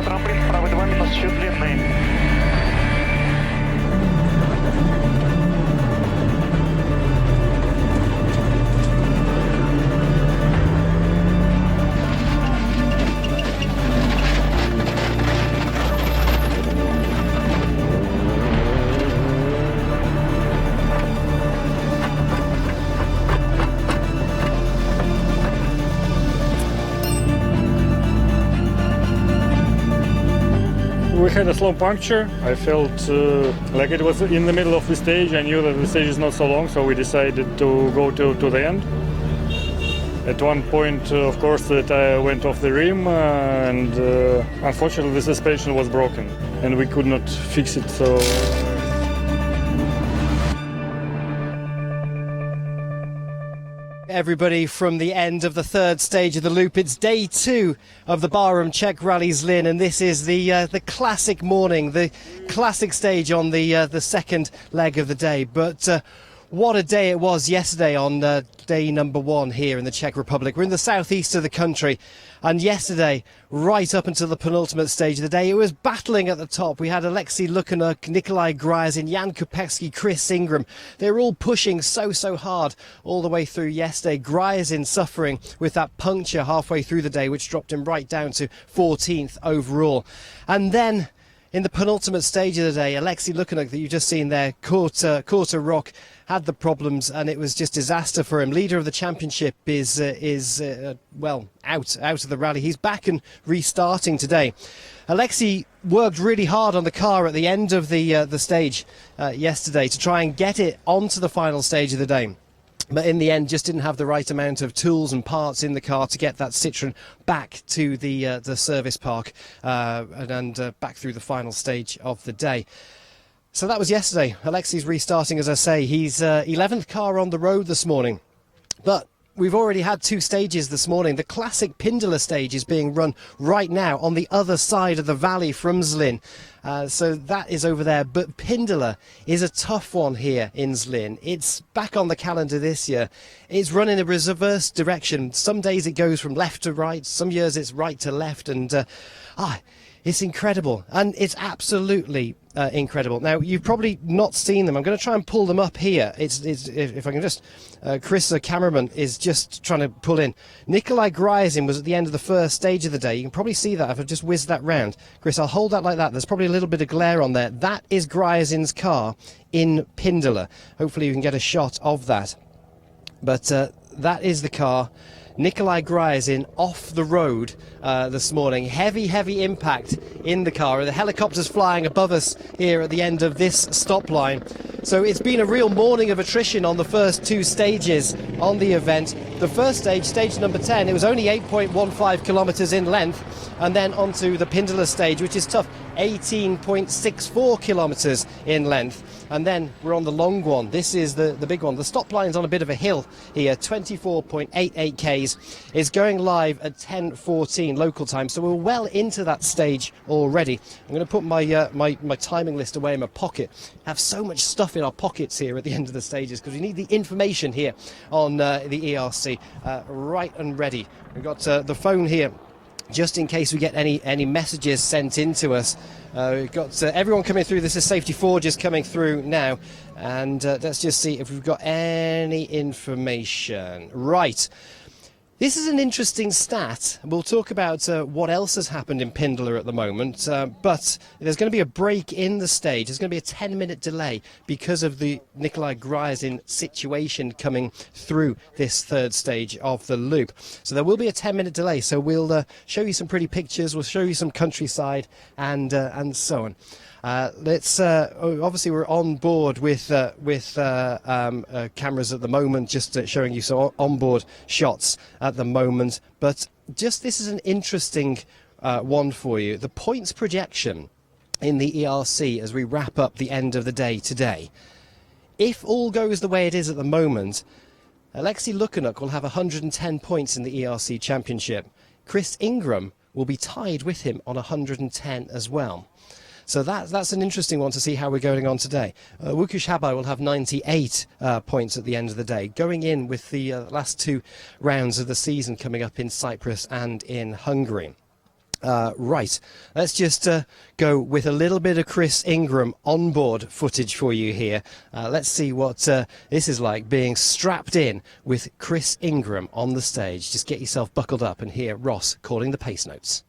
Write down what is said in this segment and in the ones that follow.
трамплин вправо 2, минус счет длинный. We had a slow puncture. I felt like it was in the middle of the stage. I knew that the stage is not so long, so we decided to go to the end. At one point, of course, the tire went off the rim, and unfortunately the suspension was broken, and we could not fix it. So. Everybody from the end of the third stage of the loop. It's day 2 of the Barum Czech Rally Zlin, and this is the classic morning, the classic stage on the second leg of the day. But what a day it was yesterday on day number 1 here in the Czech Republic. We're in the southeast of the country, and yesterday, right up until the penultimate stage of the day, it was battling at the top. We had Alexei Lukyanuk, Nikolai Gryazin, Jan Kopecky, Chris Ingram. They were all pushing so hard all the way through yesterday. Gryazin suffering with that puncture halfway through the day, which dropped him right down to 14th overall. And then in the penultimate stage of the day, Alexei Lukyanuk, that you've just seen there, caught a rock, had the problems, and it was just disaster for him. Leader of the championship is well, out of the rally. He's back and restarting today. Alexei worked really hard on the car at the end of the stage yesterday to try and get it onto the final stage of the day. But in the end, just didn't have the right amount of tools and parts in the car to get that Citroen back to the service park and back through the final stage of the day. So that was yesterday. Alexei's restarting, as I say. He's 11th car on the road this morning. But we've already had 2 stages this morning. The classic Pindula stage is being run right now on the other side of the valley from Zlin. So that is over there. But Pindula is a tough one here in Zlin. It's back on the calendar this year. It's run in a reverse direction. Some days it goes from left to right. Some years it's right to left. And it's incredible. And it's absolutely incredible. Now, you've probably not seen them. I'm going to try and pull them up here. If I can just... Chris, the cameraman, is just trying to pull in. Nikolai Gryazin was at the end of the first stage of the day. You can probably see that if I just whiz that round. Chris, I'll hold that like that. There's probably a little bit of glare on there. That is Gryazin's car in Pindula. Hopefully you can get a shot of that. But that is the car. Nikolai Gryazin off the road this morning. Heavy impact in the car. The helicopter's flying above us here at the end of this stop line. So it's been a real morning of attrition on the first 2 stages on the event. The first stage, stage number 10, it was only 8.15 kilometres in length. And then onto the Pindula stage, which is tough, 18.64 kilometres in length. And then we're on the long one. This is the big one. The stop line's on a bit of a hill here, 24.88 Ks. It's going live at 10:14 local time, so we're well into that stage already. I'm going to put my timing list away in my pocket. I have so much stuff in our pockets here at the end of the stages because we need the information here on the ERC right and ready. We've got the phone here, just in case we get any messages sent in to us. We've got everyone coming through. This is Safety 4 just coming through now. And let's just see if we've got any information. Right. This is an interesting stat. We'll talk about what else has happened in Pindula at the moment, but there's going to be a break in the stage. There's going to be a 10-minute delay because of the Nikolai Gryazin situation coming through this third stage of the loop. So there will be a 10-minute delay. So we'll show you some pretty pictures. We'll show you some countryside and so on. Let's obviously we're on board with cameras at the moment, just showing you some onboard shots at the moment. But just this is an interesting one for you. The points projection in the ERC as we wrap up the end of the day today. If all goes the way it is at the moment, Alexei Lukyanuk will have 110 points in the ERC Championship. Chris Ingram will be tied with him on 110 as well. So that's an interesting one to see how we're going on today. Łukasz Habaj will have 98 points at the end of the day, going in with the last 2 rounds of the season coming up in Cyprus and in Hungary. Right, let's just go with a little bit of Chris Ingram onboard footage for you here. Let's see what this is like, being strapped in with Chris Ingram on the stage. Just get yourself buckled up and hear Ross calling the pace notes.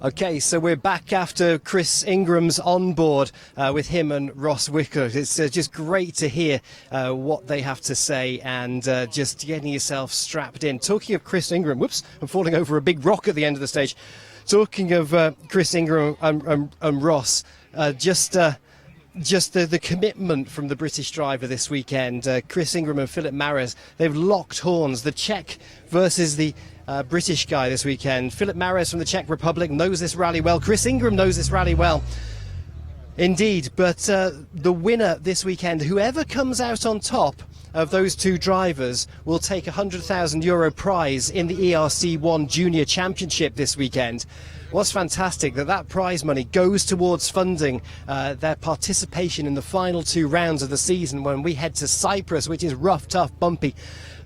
Okay, so we're back after Chris Ingram's on board with him and Ross Wicker. It's just great to hear what they have to say and just getting yourself strapped in. Talking of Chris Ingram, whoops, I'm falling over a big rock at the end of the stage. Talking of Chris Ingram and Ross, just the commitment from the British driver this weekend. Chris Ingram and Philip Mares, they've locked horns. The Czech versus the British guy this weekend. Philip Mares from the Czech Republic knows this rally well. Chris Ingram knows this rally well. Indeed, but the winner this weekend, whoever comes out on top of those two drivers, will take a €100,000 prize in the ERC1 Junior Championship this weekend. What's fantastic that prize money goes towards funding their participation in the final two rounds of the season when we head to Cyprus, which is rough, tough, bumpy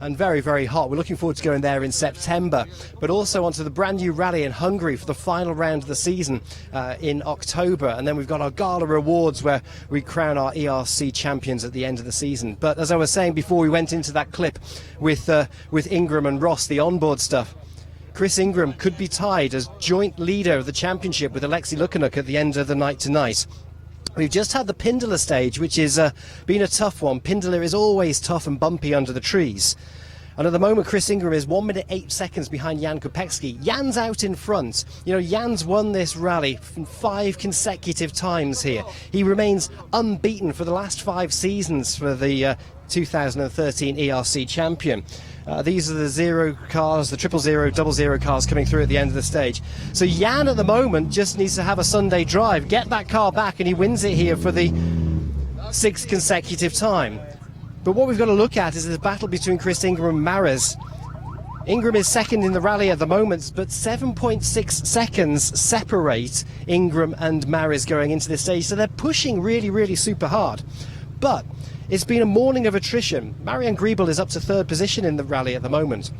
and very, very hot. We're looking forward to going there in September, but also onto the brand new rally in Hungary for the final round of the season in October. And then we've got our gala awards where we crown our ERC champions at the end of the season. But as I was saying before we went into that clip with Ingram and Ross, the onboard stuff, Chris Ingram could be tied as joint leader of the championship with Alexei Lukyanuk at the end of the night tonight. We've just had the Pindler stage, which has been a tough one. Pindler is always tough and bumpy under the trees. And at the moment, Chris Ingram is 1 minute 8 seconds behind Jan Kopecky. Jan's out in front. You know, Jan's won this rally 5 consecutive times here. He remains unbeaten for the last 5 seasons for the 2013 ERC champion. These are the 0 cars, the 000, 00 cars coming through at the end of the stage. So Jan at the moment just needs to have a Sunday drive, get that car back, and he wins it here for the 6th consecutive time. But what we've got to look at is the battle between Chris Ingram and Mares. Ingram is second in the rally at the moment, but 7.6 seconds separate Ingram and Mares going into this stage. So they're pushing really, really super hard. But it's been a morning of attrition. Marianne Griebel is up to 3rd position in the rally at the moment.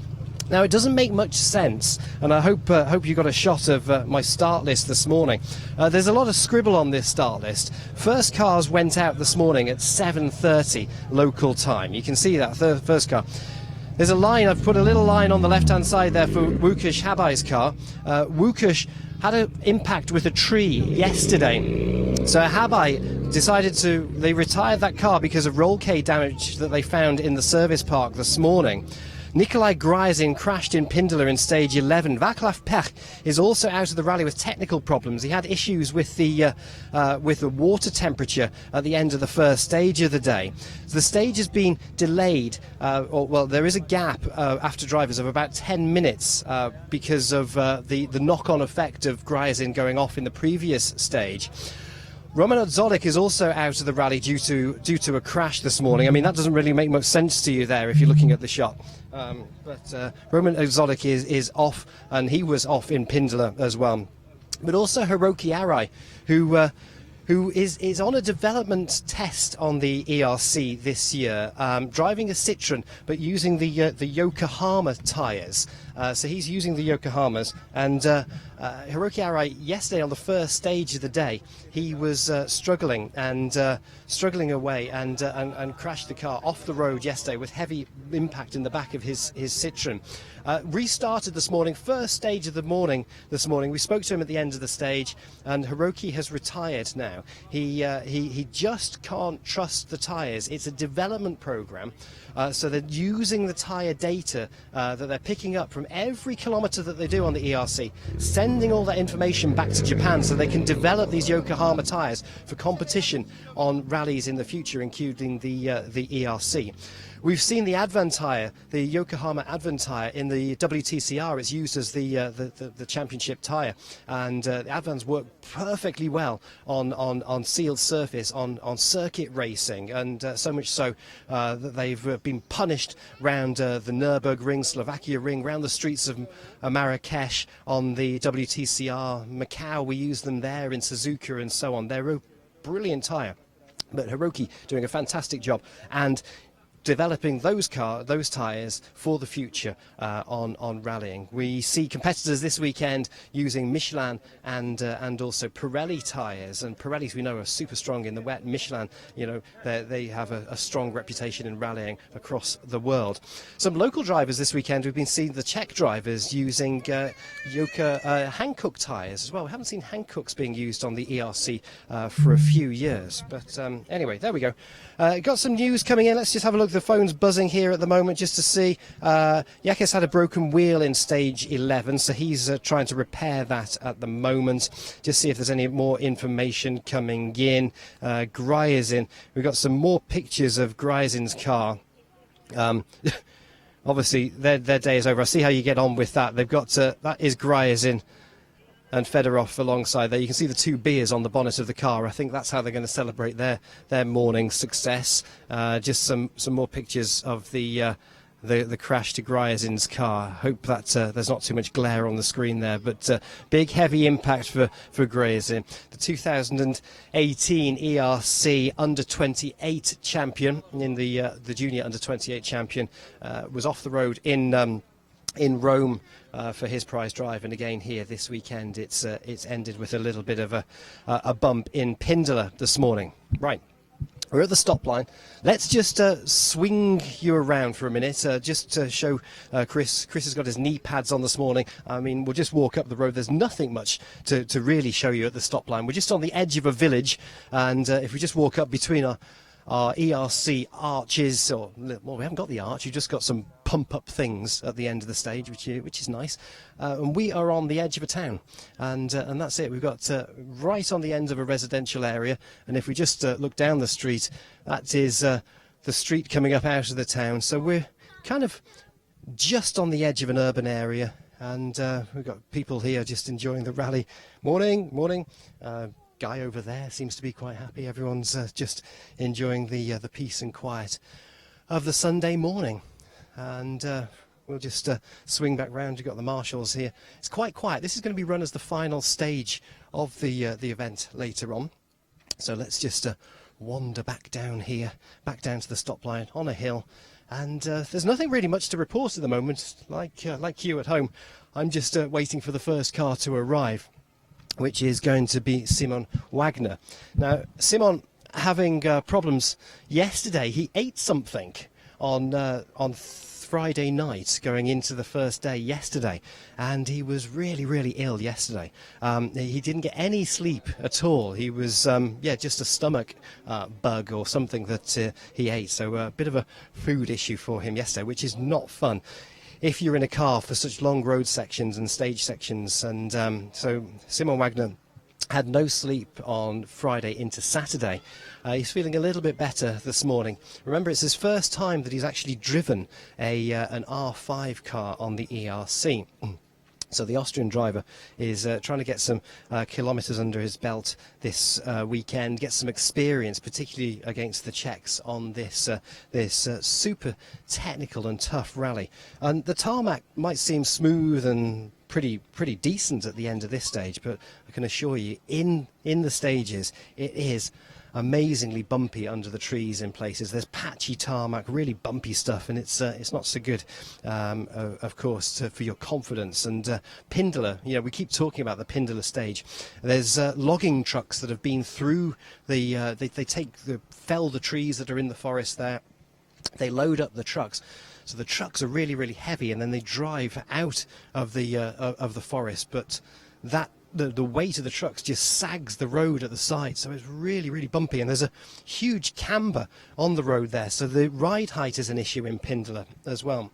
Now, it doesn't make much sense, and I hope you got a shot of my start list this morning. There's a lot of scribble on this start list. First cars went out this morning at 7:30 local time. You can see that first car. There's a line, I've put a little line on the left-hand side there for Łukasz Habaj's car. Łukasz had an impact with a tree yesterday. So Habaj decided they retired that car because of roll cage damage that they found in the service park this morning. Nikolai Gryzin crashed in Pindler in stage 11. Václav Pech is also out of the rally with technical problems. He had issues with the water temperature at the end of the first stage of the day. So the stage has been delayed, there is a gap after drivers of about 10 minutes because of the knock-on effect of Gryzin going off in the previous stage. Roman Odzolik is also out of the rally due to a crash this morning. I mean, that doesn't really make much sense to you there if you're looking at the shot. But Roman Odzolik is off, and he was off in Pindler as well. But also Hiroki Arai, who is on a development test on the ERC this year, driving a Citroen, but using the Yokohama tyres. So he's using the Yokohamas, and Hiroki Arai, yesterday on the first stage of the day, he was struggling away and crashed the car off the road yesterday with heavy impact in the back of his Citroen. Restarted this morning, first stage of the morning this morning. We spoke to him at the end of the stage, and Hiroki has retired now. He just can't trust the tyres. It's a development program, so they're using the tyre data that they're picking up from every kilometre that they do on the ERC, sending all that information back to Japan so they can develop these Yokohama tyres for competition on rallies in the future, including the ERC. We've seen the Advan tyre, the Yokohama Advan tyre in the WTCR. It's used as the championship tyre, and the Advans work perfectly well on sealed surface, on circuit racing, and so much so that they've been punished round the Nürburgring, Slovakia Ring, round the streets of Marrakesh on the WTCR. Macau, we use them there, in Suzuka and so on. They're a brilliant tyre, but Hiroki doing a fantastic job. And developing those tyres for the future on rallying. We see competitors this weekend using Michelin and also Pirelli tyres, and Pirellis we know are super strong in the wet. Michelin, you know, they have a strong reputation in rallying across the world. Some local drivers this weekend, we've been seeing the Czech drivers using Hankook tyres as well. We haven't seen Hankooks being used on the ERC for a few years, but anyway, there we go. Got some news coming in. Let's just have a look. The phone's buzzing here at the moment just to see. Jakes had a broken wheel in stage 11, so he's trying to repair that at the moment. Just see if there's any more information coming in. Gryazin, we've got some more pictures of Gryazin's car. Obviously, their day is over. I'll see how you get on with that. They've got that is Gryazin and Fedorov alongside there. You can see the two beers on the bonnet of the car. I think that's how they're going to celebrate their morning success. Just some more pictures of the crash to Gryazin's car. Hope that there's not too much glare on the screen there, but big heavy impact for Gryazin. The 2018 ERC under 28 champion in the junior under 28 champion was off the road in Rome for his prize drive, and again here this weekend it's ended with a little bit of a bump in Pindala this morning. Right, we're at the stop line. Let's just swing you around for a minute, just to show Chris. Chris has got his knee pads on this morning. I mean, we'll just walk up the road. There's nothing much to really show you at the stop line. We're just on the edge of a village, and if we just walk up between our ERC arches, or well, we haven't got the arch, you've just got some pump-up things at the end of the stage, which is nice. And we are on the edge of a town, and that's it. We've got right on the end of a residential area, and if we just look down the street, that is the street coming up out of the town. So we're kind of just on the edge of an urban area, and we've got people here just enjoying the rally. Morning. Guy over there seems to be quite happy. Everyone's just enjoying the peace and quiet of the Sunday morning, and we'll just swing back round. You've got the marshals here. It's quite quiet. This is going to be run as the final stage of the event later on. So let's just wander back down here, back down to the stop line on a hill, and there's nothing really much to report at the moment. Like you at home, I'm just waiting for the first car to arrive, which is going to be Simon Wagner. Now, Simon having problems yesterday. He ate something on Friday night going into the first day yesterday, and he was really ill yesterday. He didn't get any sleep at all. He was just a stomach bug or something that he ate, so a bit of a food issue for him yesterday, which is not fun if you're in a car for such long road sections and stage sections. And so Simon Wagner had no sleep on Friday into Saturday. He's feeling a little bit better this morning. Remember, it's his first time that he's actually driven an R5 car on the ERC. So the Austrian driver is trying to get some kilometres under his belt this weekend, get some experience, particularly against the Czechs on this super technical and tough rally. And the tarmac might seem smooth and pretty decent at the end of this stage, but I can assure you, in the stages, it is amazingly bumpy under the trees in places. There's patchy tarmac, really bumpy stuff, and it's not so good, of course, for your confidence. And Pindala, we keep talking about the Pindala stage. There's logging trucks that have been through they fell the trees that are in the forest there. They load up the trucks. So the trucks are really heavy, and then they drive out of the forest. But the weight of the trucks just sags the road at the side, so it's really bumpy, and there's a huge camber on the road there, so the ride height is an issue in Pindala as well.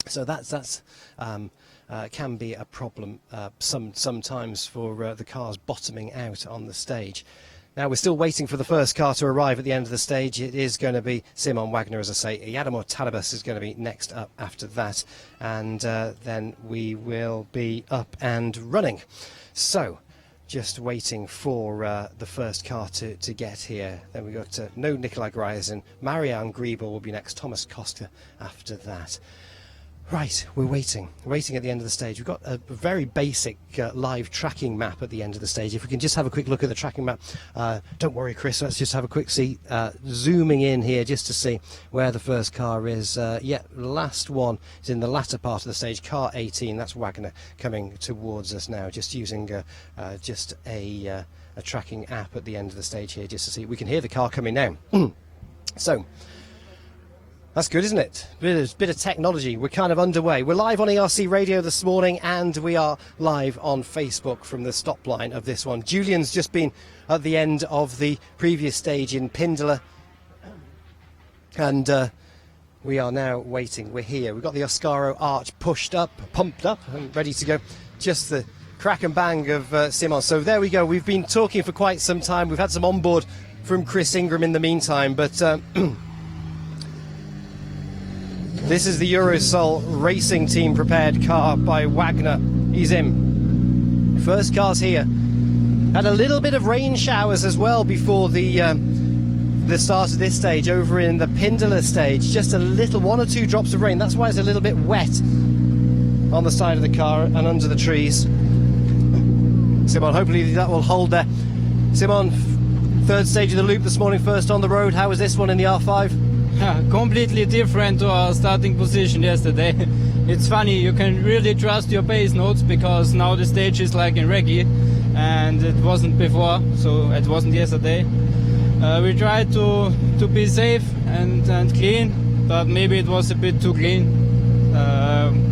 So that's can be a problem sometimes for the cars bottoming out on the stage. Now, we're still waiting for the first car to arrive at the end of the stage. It is going to be Simon Wagner, as I say. Yadamor Talibas is going to be next up after that, and then we will be up and running. So, just waiting for the first car to get here. Then we got no Nikolai Gryazin. Marian Griebel will be next. Thomas Costa after that. Right, we're waiting at the end of the stage. We've got a very basic live tracking map at the end of the stage. If we can just have a quick look at the tracking map. Don't worry, Chris, let's just have a quick see. Zooming in here just to see where the first car is. Last one is in the latter part of the stage, car 18. That's Wagner coming towards us now, just using just a tracking app at the end of the stage here just to see. We can hear the car coming now. So, that's good, isn't it? Bit of technology. We're kind of underway. We're live on ERC Radio this morning, and we are live on Facebook from the stop line of this one. Julian's just been at the end of the previous stage in Pindala, and we are now waiting. We're here. We've got the Oscaro arch pumped up, and ready to go. Just the crack and bang of Simon. So there we go. We've been talking for quite some time. We've had some onboard from Chris Ingram in the meantime, but this is the Eurosol racing team prepared car by Wagner. He's in. First car's here. Had a little bit of rain showers as well before the start of this stage over in the Pindala stage. Just a little, 1 or 2 drops of rain. That's why it's a little bit wet on the side of the car and under the trees. Simon, hopefully that will hold there. Simon, third stage of the loop this morning, first on the road. How was this one in the R5? Completely different to our starting position yesterday. It's funny, you can really trust your pace notes because now the stage is like in Reggae and it wasn't before, so it wasn't yesterday. We tried to be safe and clean, but maybe it was a bit too clean.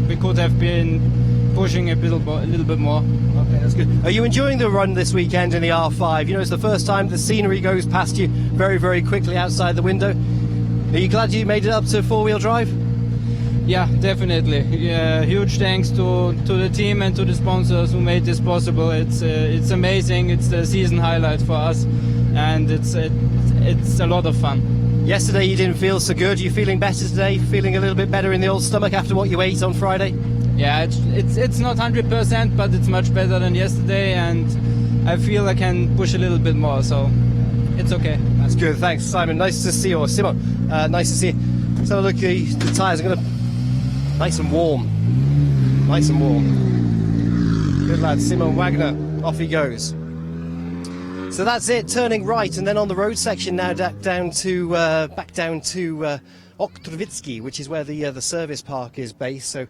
We could have been pushing a little bit more. Okay, that's good. Are you enjoying the run this weekend in the R5? You know, it's the first time the scenery goes past you very, very quickly outside the window. Are you glad you made it up to four-wheel drive? Yeah, definitely. Huge thanks to the team and to the sponsors who made this possible. It's amazing. It's the season highlight for us, and it's a lot of fun. Yesterday you didn't feel so good. You feeling better today? Feeling a little bit better in the old stomach after what you ate on Friday? Yeah, it's not 100%, but it's much better than yesterday, and I feel I can push a little bit more. So. It's okay. That's good. Thanks, Simon. Nice to see you. Or Simon, nice to see you. So look, the tyres are going to nice and warm. Nice and warm. Good lad, Simon Wagner. Off he goes. So that's it. Turning right, and then on the road section now back down to Oktrovitsky, which is where the service park is based. So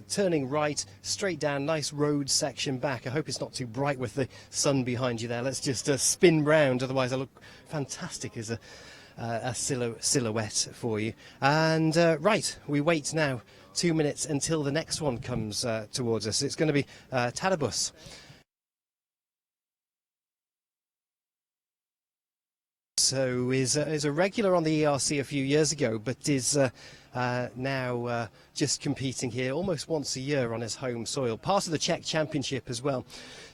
turning right, straight down, nice road section back. I hope it's not too bright with the sun behind you there. Let's just spin round, otherwise I look fantastic as a silhouette for you. And right, we wait now 2 minutes until the next one comes towards us. It's going to be Tadabus. So is a regular on the ERC a few years ago, but is now just competing here almost once a year on his home soil. Part of the Czech Championship as well.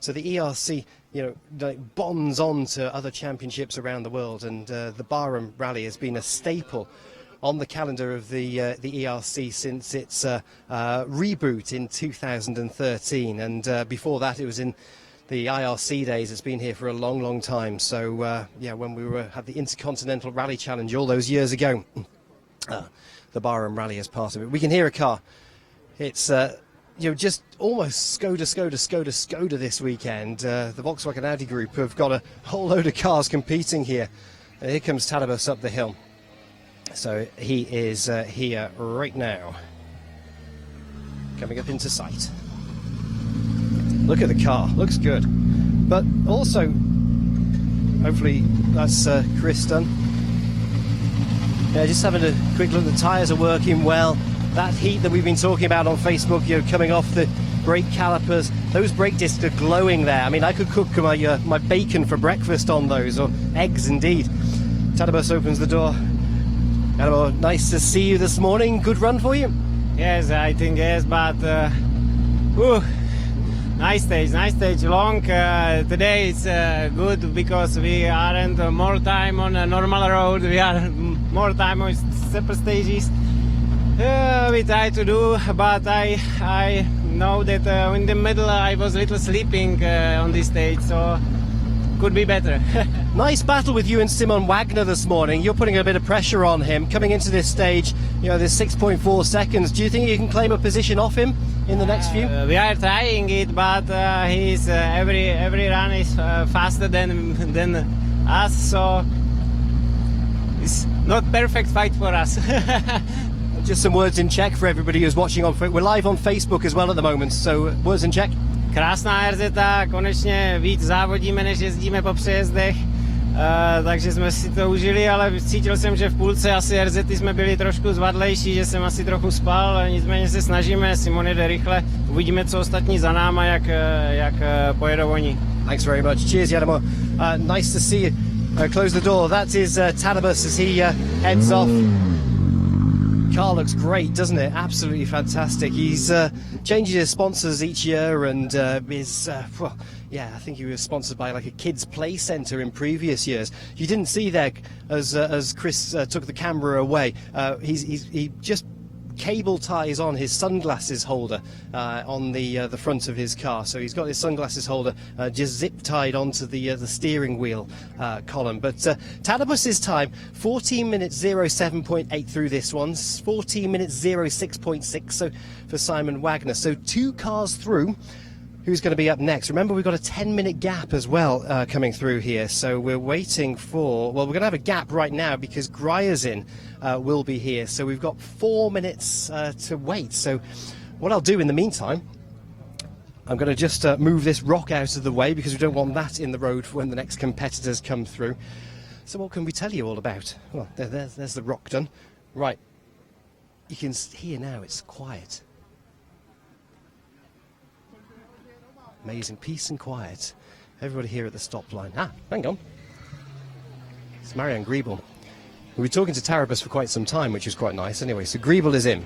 So the ERC, you know, bonds on to other championships around the world, and the Barum Rally has been a staple on the calendar of the ERC since its reboot in 2013, and before that it was in the IRC days. It's been here for a long, long time. So yeah, when we had the Intercontinental Rally Challenge all those years ago, the Barum Rally is part of it. We can hear a car. It's you know, just almost Skoda this weekend. The Volkswagen Audi Group have got a whole load of cars competing here. Here comes Tadabus up the hill. So he is here right now, coming up into sight. Look at the car, looks good. But also, hopefully that's Chris done. Yeah, just having a quick look, the tyres are working well. That heat that we've been talking about on Facebook, you know, coming off the brake calipers, those brake discs are glowing there. I mean, I could cook my bacon for breakfast on those, or eggs indeed. Tadabus opens the door. Tadabus, nice to see you this morning. Good run for you? Yes, I think yes, but nice stage, long. Today it's good because we aren't more time on a normal road. We are more time on separate stages. We try to do, but I know that in the middle I was a little sleeping on this stage, so could be better. Nice battle with you and Simon Wagner this morning. You're putting a bit of pressure on him coming into this stage. You know, there's 6.4 seconds. Do you think you can claim a position off him in the next few? We are trying it, but he's every run is faster than us, so it's not perfect fight for us. Just some words in Czech for everybody who's watching on. We're live on Facebook as well at the moment, so words in Czech. Krásná RZ, konečně víc závodíme, než jezdíme po přejezdech, takže jsme si to užili, ale cítil jsem, že v půlce asi RZty jsme byli trošku zvadlejší, že jsem asi trochu spal, nicméně se snažíme, Simon jede rychle, uvidíme, co ostatní za náma, jak pojedou oni. Thanks very much. Cheers, Janimo. Nice to see you. Close the door. That is Tadabus as he heads off. Car looks great, doesn't it? Absolutely fantastic. He's changing his sponsors each year, and well, yeah, I think he was sponsored by like a kids' play centre in previous years. You didn't see there as Chris took the camera away. He just cable ties on his sunglasses holder on the front of his car, so he's got his sunglasses holder just zip tied onto the steering wheel column. But Tadabus's time 14 minutes 07.8 through this one, 14 minutes 06.6 so for Simon Wagner, so 2 cars through. Who's going to be up next? Remember, we've got a 10-minute gap as well coming through here, so we're waiting for, well, we're going to have a gap right now because Gryazin will be here, so we've got 4 minutes to wait. So what I'll do in the meantime, I'm going to just move this rock out of the way because we don't want that in the road for when the next competitors come through. So what can we tell you all about? Well, there's the rock done. Right, you can hear now it's quiet. Amazing peace and quiet. Everybody here at the stop line. Ah, hang on. It's Marianne Griebel. We were talking to Tarabus for quite some time, which was quite nice. Anyway, so Griebel is in.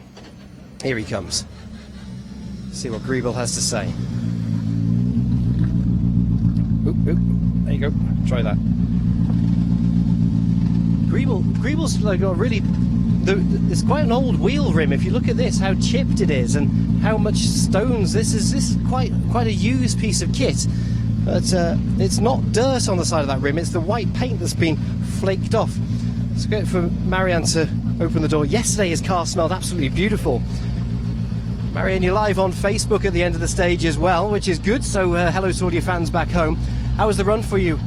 Here he comes. See what Griebel has to say. Oop, oop. There you go. Try that. Griebel's like got really... It's quite an old wheel rim. If you look at this, how chipped it is and how much stones. This is quite a used piece of kit. But it's not dirt on the side of that rim. It's the white paint that's been flaked off. It's great for Marianne to open the door. Yesterday his car smelled absolutely beautiful. Marianne, you're live on Facebook at the end of the stage as well, which is good. So hello to all your fans back home. How was the run for you?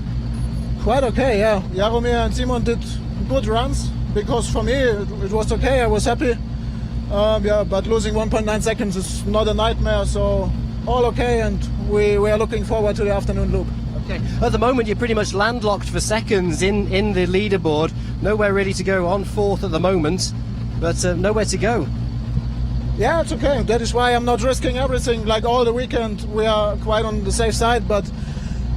Quite okay, yeah. Jaromir and Simon did good runs. Because for me it was okay, I was happy. Yeah, but losing 1.9 seconds is not a nightmare, so all okay, and we are looking forward to the afternoon loop. Okay. At the moment you're pretty much landlocked for seconds in the leaderboard. Nowhere really to go, on 4th at the moment, but nowhere to go. Yeah, it's okay. That is why I'm not risking everything. Like all the weekend we are quite on the safe side, but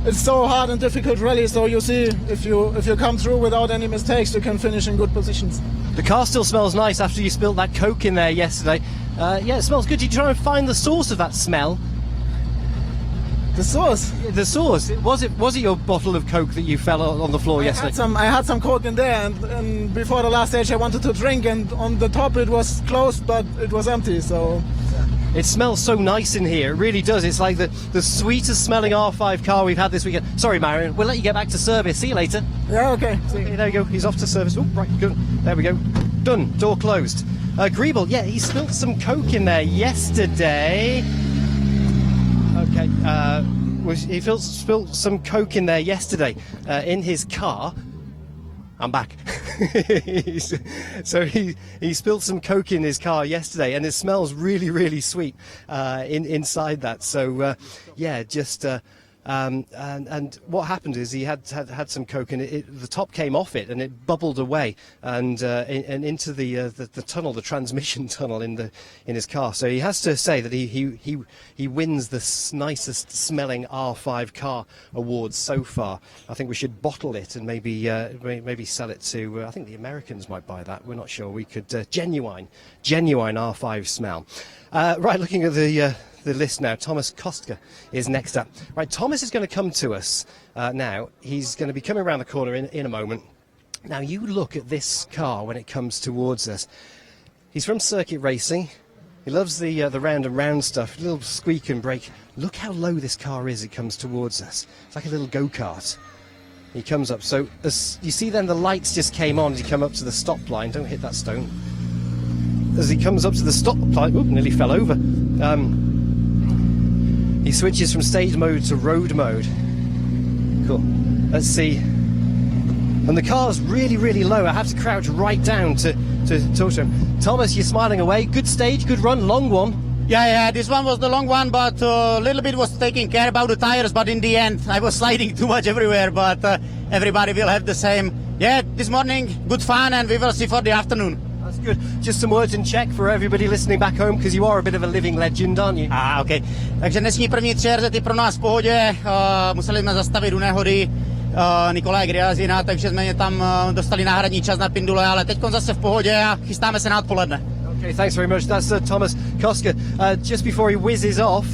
it's so hard and difficult rally, so you see if you come through without any mistakes you can finish in good positions. The car still smells nice after you spilled that Coke in there yesterday. Yeah, it smells good. Did you try and find the source of that smell? The source? The source. Was it your bottle of Coke that you fell on the floor yesterday? I had some Coke in there, and before the last stage I wanted to drink, and on the top it was closed but it was empty, so... It smells so nice in here, it really does. It's like the sweetest smelling R5 car we've had this weekend. Sorry, Marion, we'll let you get back to service. See you later. Yeah, okay. Okay, there we go, he's off to service. Oh, right, good. There we go. Done, door closed. Griebel, yeah, he spilled some Coke in there yesterday. Okay, he spilled some Coke in there yesterday in his car. I'm back. So he spilled some Coke in his car yesterday, and it smells really, really sweet inside that. So yeah, just and what happened is he had some Coke, and the top came off it, and it bubbled away and into the tunnel, the transmission tunnel in his car. So he has to say that he wins the nicest smelling R5 car awards so far. I think we should bottle it and maybe sell it to. I think the Americans might buy that. We're not sure. We could genuine R5 smell. Right, looking at the list now, Thomas Kostka is next up. Right, Thomas is going to come to us now. He's going to be coming around the corner in a moment. Now, you look at this car when it comes towards us. He's from circuit racing. He loves the round and round stuff, a little squeak and brake. Look how low this car is. It comes towards us. It's like a little go-kart. He comes up. So as you see, then the lights just came on as he come up to the stop line. Don't hit that stone. As he comes up to the stop line, oop, nearly fell over. He switches from stage mode to road mode. Cool. Let's see. And the car's really, really low. I have to crouch right down to talk to him. Thomas, you're smiling away. Good stage, good run, long one. Yeah, this one was the long one, but a little bit was taking care about the tires, but in the end I was sliding too much everywhere, but everybody will have the same. Yeah, this morning, good fun, and we will see for the afternoon. That's good. Just some words in Czech for everybody listening back home, because you are a bit of a living legend, aren't you? Okay. Takže dnešní první 3 RZ pro nás v pohodě, museli jsme zastavit u nehody Nikolaje Griazina, takže jsme tam dostali náhradní čas na Pindule, ale teď zase v pohodě a chystáme se na odpoledne. Okay, thanks very much. That's Thomas Koska. Just before he whizzes off,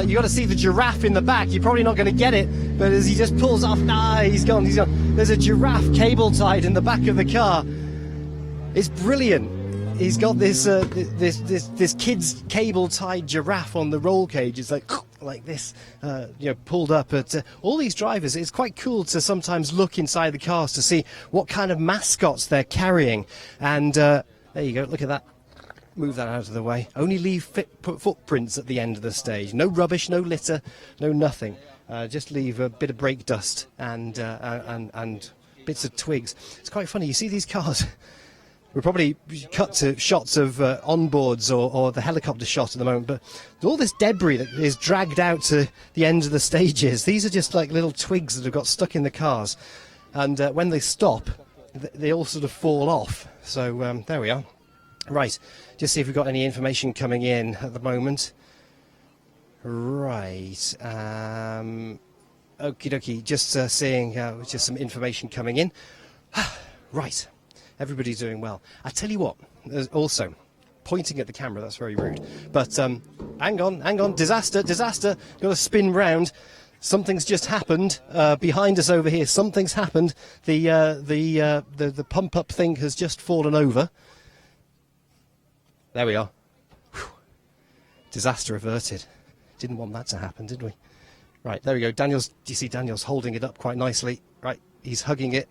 you got to see the giraffe in the back. You're probably not going to get it, but as he just pulls off, he's gone. There's a giraffe cable tied in the back of the car. It's brilliant. He's got this kid's cable tied giraffe on the roll cage. It's like this, pulled up. But all these drivers, it's quite cool to sometimes look inside the cars to see what kind of mascots they're carrying. And there you go. Look at that. Move that out of the way. Only leave footprints at the end of the stage. No rubbish, no litter, no nothing. Just leave a bit of brake dust and bits of twigs. It's quite funny. You see these cars. We'll probably cut to shots of onboards or the helicopter shot at the moment, but all this debris that is dragged out to the end of the stages, these are just like little twigs that have got stuck in the cars. And when they stop, they all sort of fall off. So there we are. Right, just see if we've got any information coming in at the moment. Right, okie dokie, just seeing just some information coming in. Right, everybody's doing well. I tell you what, also, pointing at the camera, that's very rude. But hang on, disaster, got to spin round. Something's just happened behind us over here. Something's happened. The pump-up thing has just fallen over. There we are. Whew. Disaster averted. Didn't want that to happen, did we? Right, there we go. Do you see Daniel's holding it up quite nicely? Right, he's hugging it.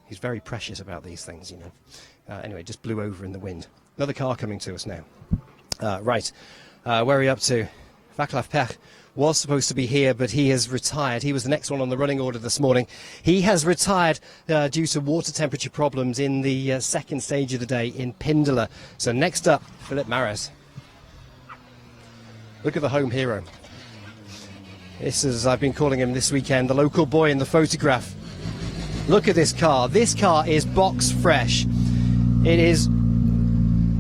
He's very precious about these things, you know. Anyway, just blew over in the wind. Another car coming to us now. Right, where are we up to? Václav Pech was supposed to be here, but he has retired. He was the next one on the running order this morning. He has retired due to water temperature problems in the second stage of the day in Pindula. So next up, Philip Mares. Look at the home hero. This is, I've been calling him this weekend, the local boy in the photograph. Look at this car. This car is box fresh. It is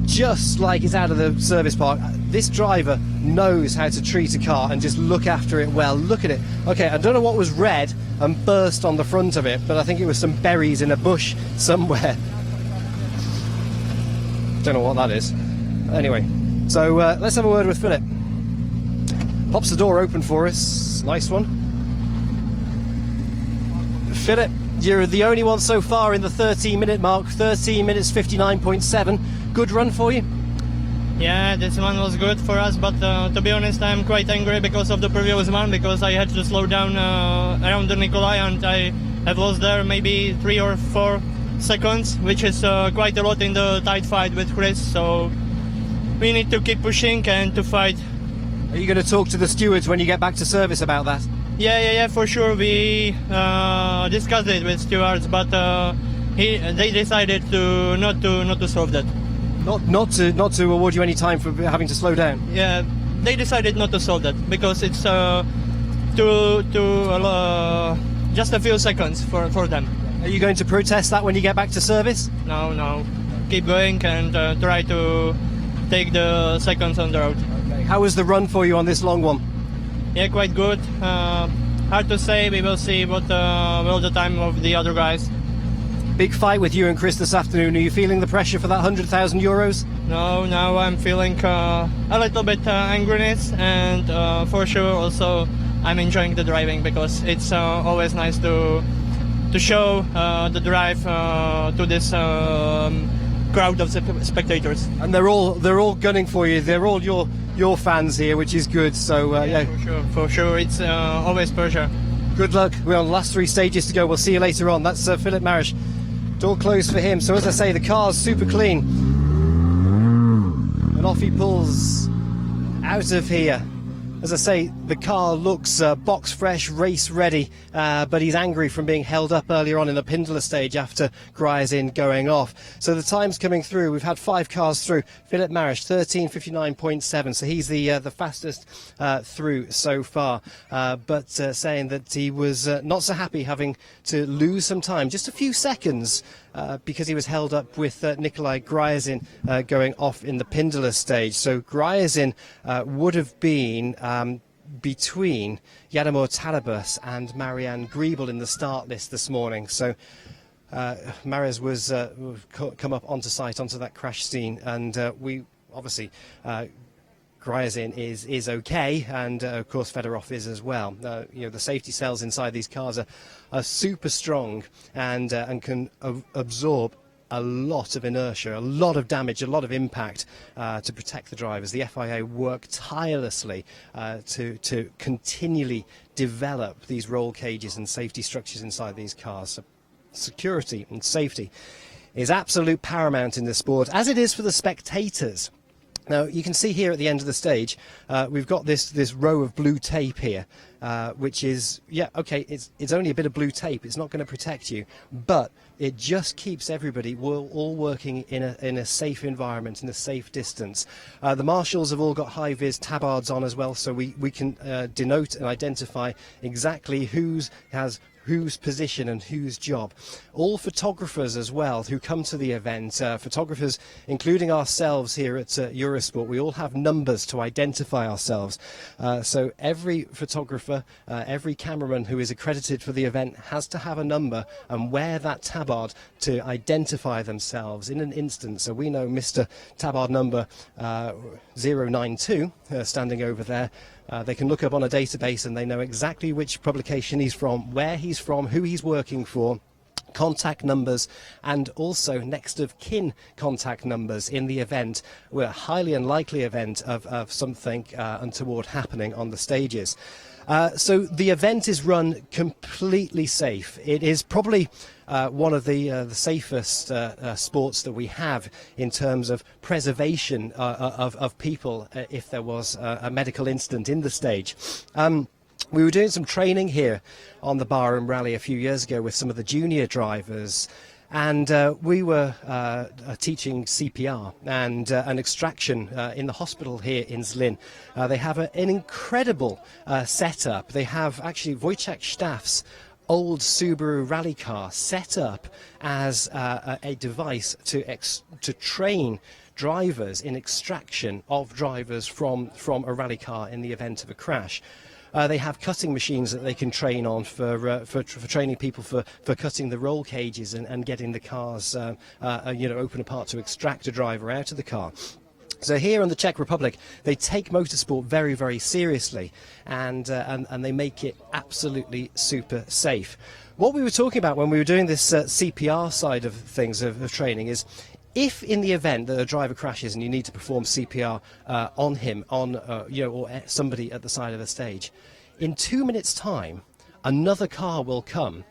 just like it's out of the service park. This driver knows how to treat a car and just look after it well. Look at it. Okay, I don't know what was red and burst on the front of it, but I think it was some berries in a bush somewhere. Don't know what that is. Anyway, so let's have a word with Philip. Pops the door open for us. Nice one. Philip, you're the only one so far in the 13-minute mark. 13 minutes 59.7. Good run for you? Yeah, this one was good for us, but to be honest, I'm quite angry because of the previous one, because I had to slow down around the Nikolai, and I have lost there maybe 3 or 4 seconds, which is quite a lot in the tight fight with Chris, so we need to keep pushing and to fight. Are you going to talk to the stewards when you get back to service about that? Yeah, for sure. We discussed it with stewards, but they decided not to solve that. Not to award you any time for having to slow down. Yeah, they decided not to solve that because it's just a few seconds for them. Are you going to protest that when you get back to service? No. Keep going and try to take the seconds on the road. Okay. How was the run for you on this long one? Yeah, quite good. Hard to say. We will see what will the time of the other guys. Big fight with you and Chris this afternoon. Are you feeling the pressure for that 100,000 euros? No, now I'm feeling a little bit angriness, and for sure also I'm enjoying the driving, because it's always nice to show the drive to this crowd of spectators. And they're all gunning for you. They're all your fans here, which is good. So yeah, for sure. It's always pleasure. Good luck. We're on the last 3 stages to go. We'll see you later on. That's Philip Marish. Door closed for him. So as I say, the car's super clean. And off he pulls out of here. As I say, the car looks box fresh, race ready, but he's angry from being held up earlier on in the Pindler stage after Gryazin going off. So the time's coming through. We've had 5 cars through. Philip Marish, 13:59.7, so he's the fastest through so far. But saying that he was not so happy having to lose some time, just a few seconds, because he was held up with Nikolai Gryazin going off in the Pindler stage. So Gryazin would have been between Yanamor Talabus and Marianne Griebel in the start list this morning. So Mares was come up onto site, onto that crash scene, and we obviously Gryazin is okay, and of course Fedorov is as well. You know, the safety cells inside these cars are super strong and can absorb a lot of inertia, a lot of damage, a lot of impact to protect the drivers. The FIA work tirelessly to continually develop these roll cages and safety structures inside these cars. So security and safety is absolute paramount in this sport, as it is for the spectators. Now, you can see here at the end of the stage, we've got this row of blue tape here, which is, yeah, okay, it's only a bit of blue tape. It's not going to protect you, but it just keeps everybody all working in a safe environment, in a safe distance. The marshals have all got high-vis tabards on as well, so we can denote and identify exactly whose position and whose job. All photographers as well who come to the event, photographers including ourselves here at Eurosport, we all have numbers to identify ourselves. So every photographer, every cameraman who is accredited for the event has to have a number and wear that tabard to identify themselves in an instant. So we know Mr. Tabard number 092 standing over there. They can look up on a database and they know exactly which publication he's from, where he's from, who he's working for, contact numbers, and also next of kin contact numbers in the event. We're a highly unlikely event of something untoward happening on the stages. So the event is run completely safe. It is probably one of the safest sports that we have in terms of preservation of people if there was a medical incident in the stage. We were doing some training here on the Barum Rally a few years ago with some of the junior drivers, and we were teaching CPR and an extraction in the hospital here in Zlin. They have an incredible setup. They have actually Wojciech Staff's old Subaru rally car set up as a device to train drivers in extraction of drivers from a rally car in the event of a crash. They have cutting machines that they can train on for training people for cutting the roll cages and getting the cars open apart to extract a driver out of the car. So here in the Czech Republic, they take motorsport very, very seriously, and they make it absolutely super safe. What we were talking about when we were doing this CPR side of things, of training, is if in the event that a driver crashes and you need to perform CPR on him, or somebody at the side of the stage, in 2 minutes' time, another car will come.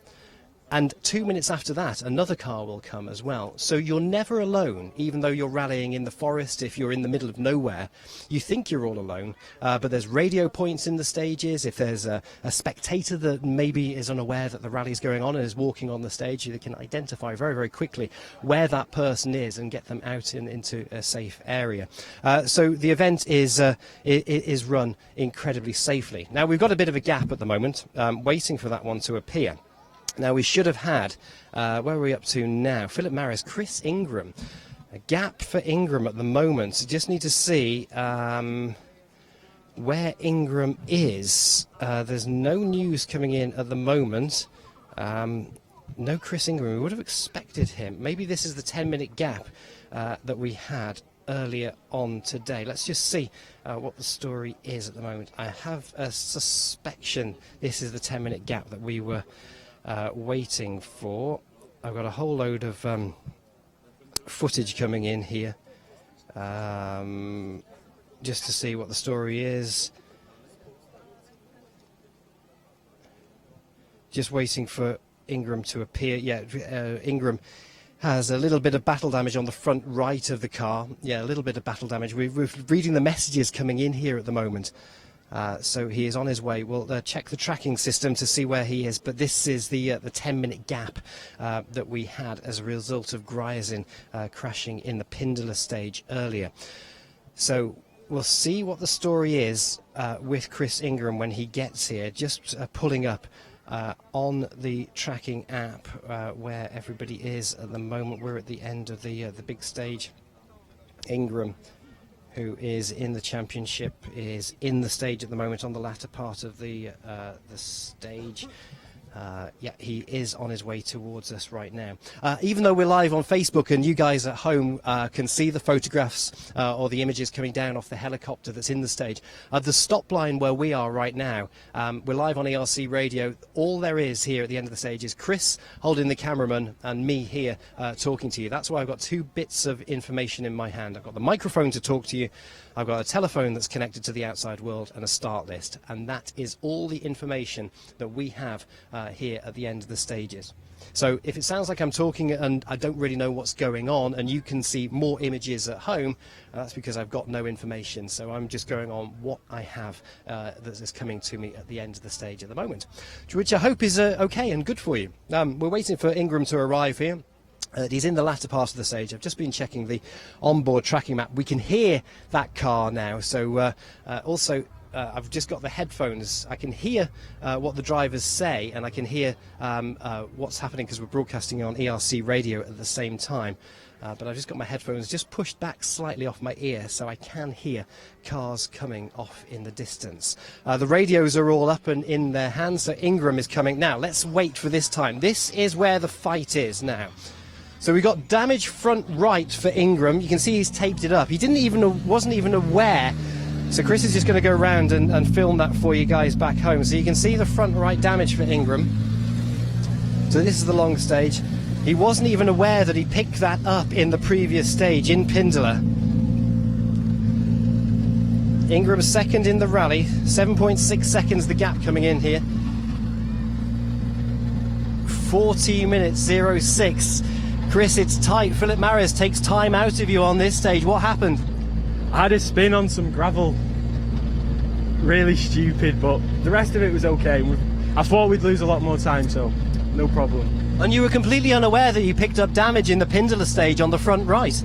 And 2 minutes after that, another car will come as well. So you're never alone, even though you're rallying in the forest. If you're in the middle of nowhere, you think you're all alone. But there's radio points in the stages. If there's a spectator that maybe is unaware that the rally is going on and is walking on the stage, they can identify very, very quickly where that person is and get them out into a safe area. So the event is run incredibly safely. Now, we've got a bit of a gap at the moment, waiting for that one to appear. Now, we should have had, where are we up to now? Philip Maris, Chris Ingram. A gap for Ingram at the moment. So just need to see where Ingram is. There's no news coming in at the moment. No Chris Ingram. We would have expected him. Maybe this is the 10-minute gap that we had earlier on today. Let's just see what the story is at the moment. I have a suspicion this is the 10-minute gap that we were waiting for. I've got a whole load of footage coming in here just to see what the story is. just waiting for Ingram to appear. Yeah, Ingram has a little bit of battle damage on the front right of the car. Yeah, a little bit of battle damage. We're reading the messages coming in here at the moment. So he is on his way. We'll check the tracking system to see where he is. But this is the 10-minute gap that we had as a result of Gryazin crashing in the Pindula stage earlier. So we'll see what the story is with Chris Ingram when he gets here. Just pulling up on the tracking app where everybody is at the moment. We're at the end of the big stage. Ingram, who is in the championship, is in the stage at the moment on the latter part of the stage. Yeah, he is on his way towards us right now. Even though we're live on Facebook and you guys at home can see the photographs or the images coming down off the helicopter that's in the stage, the stop line where we are right now, we're live on ERC radio. All there is here at the end of the stage is Chris holding the cameraman and me here talking to you. That's why I've got two bits of information in my hand. I've got the microphone to talk to you, I've got a telephone that's connected to the outside world, and a start list, and that is all the information that we have here at the end of the stages. So if it sounds like I'm talking and I don't really know what's going on, and you can see more images at home, that's because I've got no information. So I'm just going on what I have that is coming to me at the end of the stage at the moment, which I hope is okay and good for you. We're waiting for Ingram to arrive here. He's in the latter part of the stage. I've just been checking the onboard tracking map. We can hear that car now. So also, I've just got the headphones. I can hear what the drivers say, and I can hear what's happening because we're broadcasting on ERC radio at the same time. But I've just got my headphones just pushed back slightly off my ear, so I can hear cars coming off in the distance. The radios are all up and in their hands, so Ingram is coming. Now, let's wait for this time. This is where the fight is now. So we got damage front right for Ingram. You can see he's taped it up. He wasn't even aware. So Chris is just going to go around and film that for you guys back home. So you can see the front right damage for Ingram. So this is the long stage. He wasn't even aware that he picked that up in the previous stage in Pindula. Ingram second in the rally. 7.6 seconds the gap coming in here. 40 minutes 06. Chris, it's tight. Philip Maris takes time out of you on this stage. What happened? I had a spin on some gravel. Really stupid, but the rest of it was okay. I thought we'd lose a lot more time, so no problem. And you were completely unaware that you picked up damage in the Pindula stage on the front right?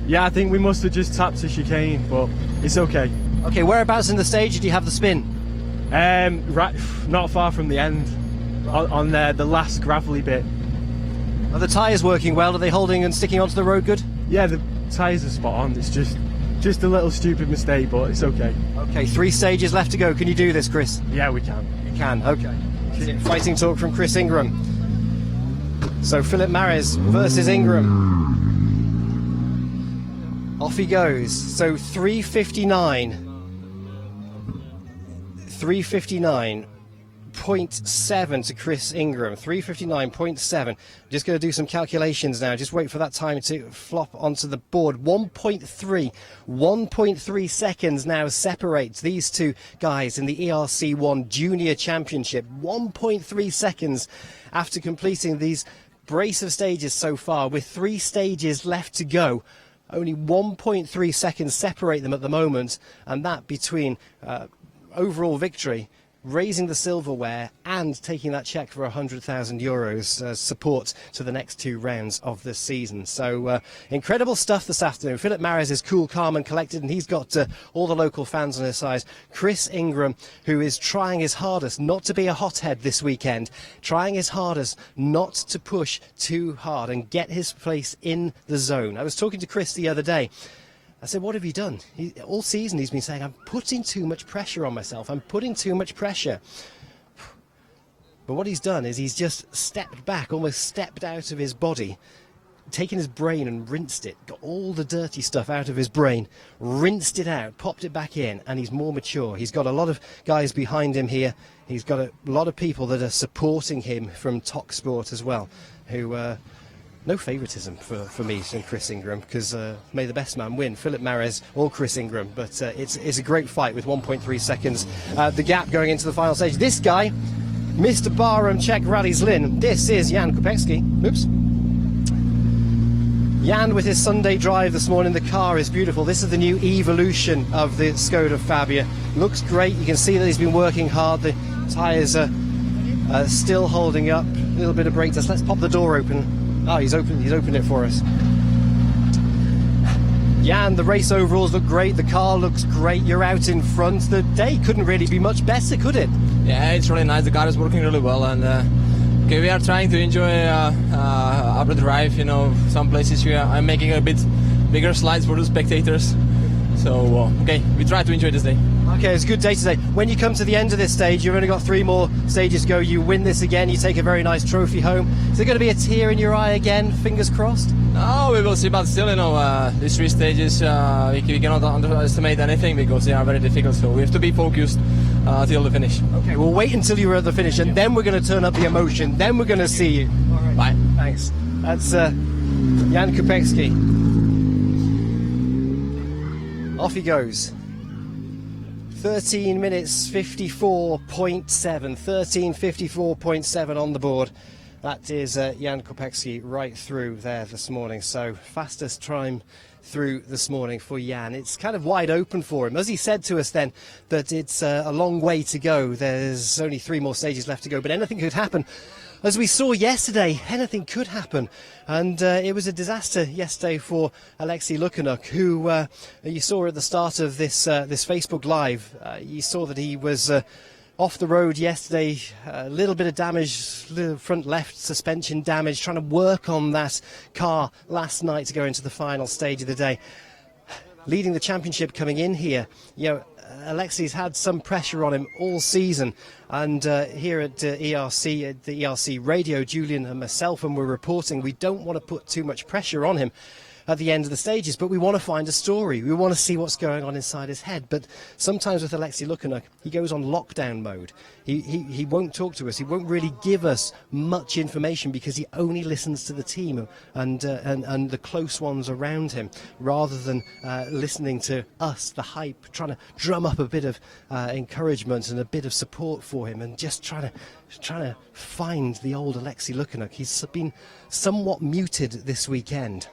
Yeah, I think we must have just tapped a chicane, but it's okay. Okay, whereabouts in the stage did you have the spin? Right, not far from the end, on the last gravelly bit. Are the tyres working well? Are they holding and sticking onto the road good? Yeah, the tyres are spot on. It's just a little stupid mistake, but it's okay. Okay, 3 stages left to go. Can you do this, Chris? Yeah, we can. You can, okay. Fighting talk from Chris Ingram. So Philip Maris versus Ingram. Off he goes. So 3:59. 3:59.7 to Chris Ingram. 3:59.7. Just going to do some calculations now. Just wait for that time to flop onto the board. 1.3 seconds now separates these two guys in the ERC1 Junior Championship. 1.3 seconds after completing these brace of stages so far, with 3 stages left to go. Only 1.3 seconds separate them at the moment, and that between overall victory, raising the silverware, and taking that check for €100,000 support to the next 2 rounds of the season. So incredible stuff this afternoon. Philip Maris is cool, calm and collected, and he's got all the local fans on his side. Chris Ingram, who is trying his hardest not to be a hothead this weekend, trying his hardest not to push too hard and get his place in the zone. I was talking to Chris the other day. I said, what have you done? All season he's been saying, I'm putting too much pressure on myself. I'm putting too much pressure. But what he's done is he's just stepped back, almost stepped out of his body, taken his brain and rinsed it, got all the dirty stuff out of his brain, rinsed it out, popped it back in, and he's more mature. He's got a lot of guys behind him here. He's got a lot of people that are supporting him from Tok Sport as well, who... no favouritism for me and Chris Ingram, because may the best man win, Philip Maris or Chris Ingram. But it's a great fight with 1.3 seconds. The gap going into the final stage. This guy Mr. Barum Czech Rally Zlin. This is Jan Kopecki. Oops. Jan with his Sunday drive this morning. The car is beautiful. This is the new evolution of the Skoda Fabia. Looks great. You can see that he's been working hard. The tyres are still holding up. A little bit of brake test. Let's pop the door open. Oh, he's opened it for us. Jan, the race overalls look great. The car looks great. You're out in front. The day couldn't really be much better, could it? Yeah, it's really nice. The car is working really well, and okay, we are trying to enjoy up the drive. You know, some places I'm making a bit bigger slides for the spectators. So okay, we try to enjoy this day. Okay, it's a good day today. When you come to the end of this stage, you've only got 3 more stages to go. You win this again, you take a very nice trophy home. Is there going to be a tear in your eye again? Fingers crossed? No, we will see, but still, you know, these 3 stages, we cannot underestimate anything because they are very difficult, so we have to be focused till the finish. Okay, we'll wait until you're at the finish, and then we're going to turn up the emotion. Then we're going to see you. All right. Bye. Thanks. That's Jan Kopecki. Off he goes. 13 minutes 54.7. 13:54.7 on the board. That is Jan Kopecki right through there this morning. So fastest time through this morning for Jan. It's kind of wide open for him. As he said to us then, that it's a long way to go. There's only 3 more stages left to go, but anything could happen. As we saw yesterday, anything could happen. And it was a disaster yesterday for Alexei Lukyanuk, who you saw at the start of this Facebook Live. You saw that he was off the road yesterday, a little bit of damage, little front left suspension damage, trying to work on that car last night to go into the final stage of the day. Leading the championship coming in here, you know, Alexei's had some pressure on him all season, and here at ERC, at the ERC radio, Julian and myself, and we're reporting, we don't want to put too much pressure on him at the end of the stages, but we want to find a story. We want to see what's going on inside his head. But sometimes with Alexei Lukyanuk, he goes on lockdown mode. He won't talk to us. He won't really give us much information because he only listens to the team and the close ones around him, rather than listening to us, the hype, trying to drum up a bit of encouragement and a bit of support for him, and just trying to find the old Alexei Lukyanuk. He's been somewhat muted this weekend.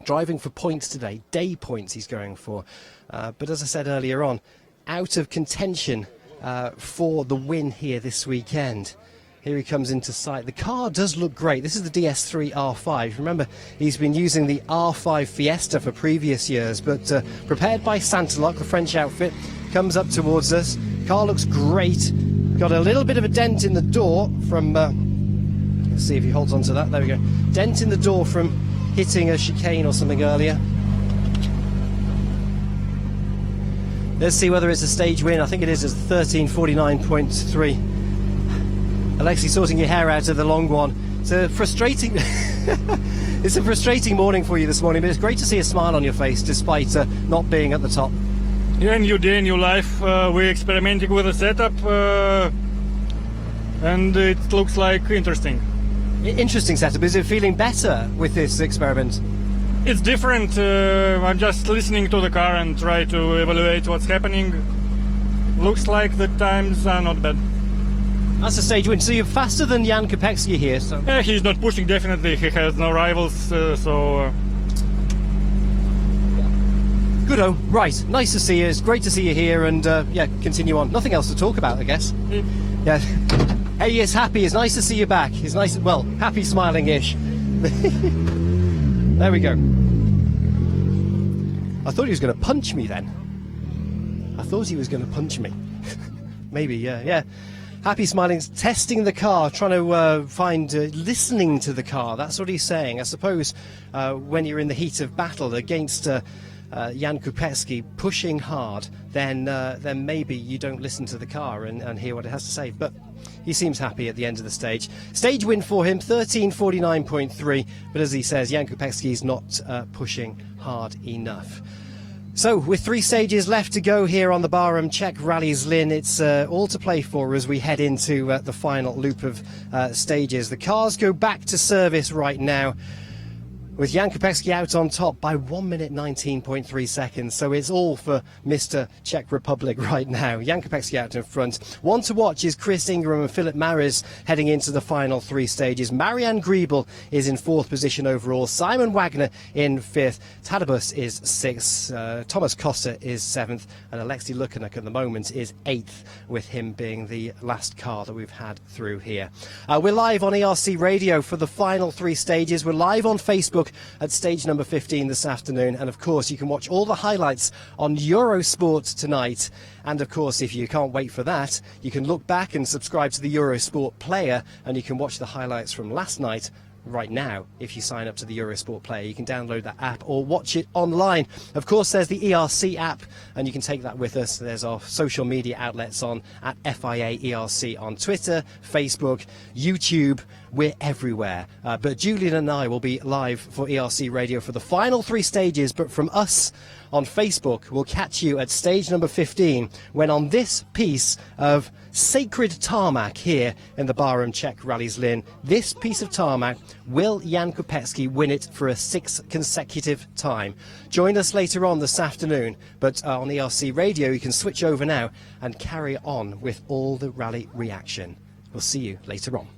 Driving for points today, day points he's going for. But as I said earlier on, out of contention for the win here this weekend. Here he comes into sight. The car does look great. This is the DS3 R5. Remember, he's been using the R5 Fiesta for previous years, but prepared by Santalok, the French outfit, comes up towards us. Car looks great. Got a little bit of a dent in the door from... let's see if he holds on to that. There we go. Dent in the door from hitting a chicane or something earlier. Let's see whether it's a stage win. I think it is. It's 13:49.3. Alexei sorting your hair out of the long one. It's a frustrating it's a frustrating morning for you this morning, but it's great to see a smile on your face despite not being at the top. Yeah, new day, new life. We're experimenting with a setup and it looks like interesting. Interesting setup. Is it feeling better with this experiment? It's different. I'm just listening to the car and try to evaluate what's happening. Looks like the times are not bad. That's a stage win. So you're faster than Jan Kopecki here. So Yeah, he's not pushing, definitely. He has no rivals, Good-o. Right. Nice to see you. It's great to see you here, and yeah, continue on. Nothing else to talk about, I guess. Yeah. Hey, he's happy. It's nice to see you back. He's nice, well, happy, smiling-ish. There we go. I thought he was going to punch me then. I thought he was going to punch me. Maybe, yeah. Happy, smiling, testing the car, trying to find, listening to the car. That's what he's saying. I suppose when you're in the heat of battle against Jan Kopecki pushing hard, then maybe you don't listen to the car and hear what it has to say. But he seems happy at the end of the stage. Stage win for him, 13:49.3. But as he says, Jan Kopecki is not pushing hard enough. So, with 3 stages left to go here on the Barum Czech Rally Zlin, it's all to play for as we head into the final loop of stages. The cars go back to service right now. with Jan Kopecky out on top by 1 minute 19.3 seconds. So it's all for Mr. Czech Republic right now. Jan Kopecky out in front. One to watch is Chris Ingram and Philip Maris heading into the final three stages. Marianne Griebel is in fourth position overall. Simon Wagner in fifth. Tadabus is sixth. Thomas Costa is seventh. And Alexei Lukanek at the moment is eighth, with him being the last car that we've had through here. We're live on ERC Radio for the final three stages. We're live on Facebook at stage number 15 this afternoon, and of course you can watch all the highlights on Eurosport tonight. And of course, if you can't wait for that, you can look back and subscribe to the Eurosport player, and you can watch the highlights from last night right now. If you sign up to the Eurosport player, you can download that app or watch it online. Of course, there's the ERC app, and you can take that with us. There's our social media outlets on at FIA ERC on Twitter, Facebook, YouTube. We're everywhere. But Julian and I will be live for ERC Radio for the final three stages, but from us on Facebook, we'll catch you at stage number 15, when on this piece of sacred tarmac here in the Barum Czech Rally Zlin, this piece of tarmac, will Jan Kopecky win it for a sixth consecutive time? Join us later on this afternoon, but on ERC Radio you can switch over now and carry on with all the rally reaction. We'll see you later on.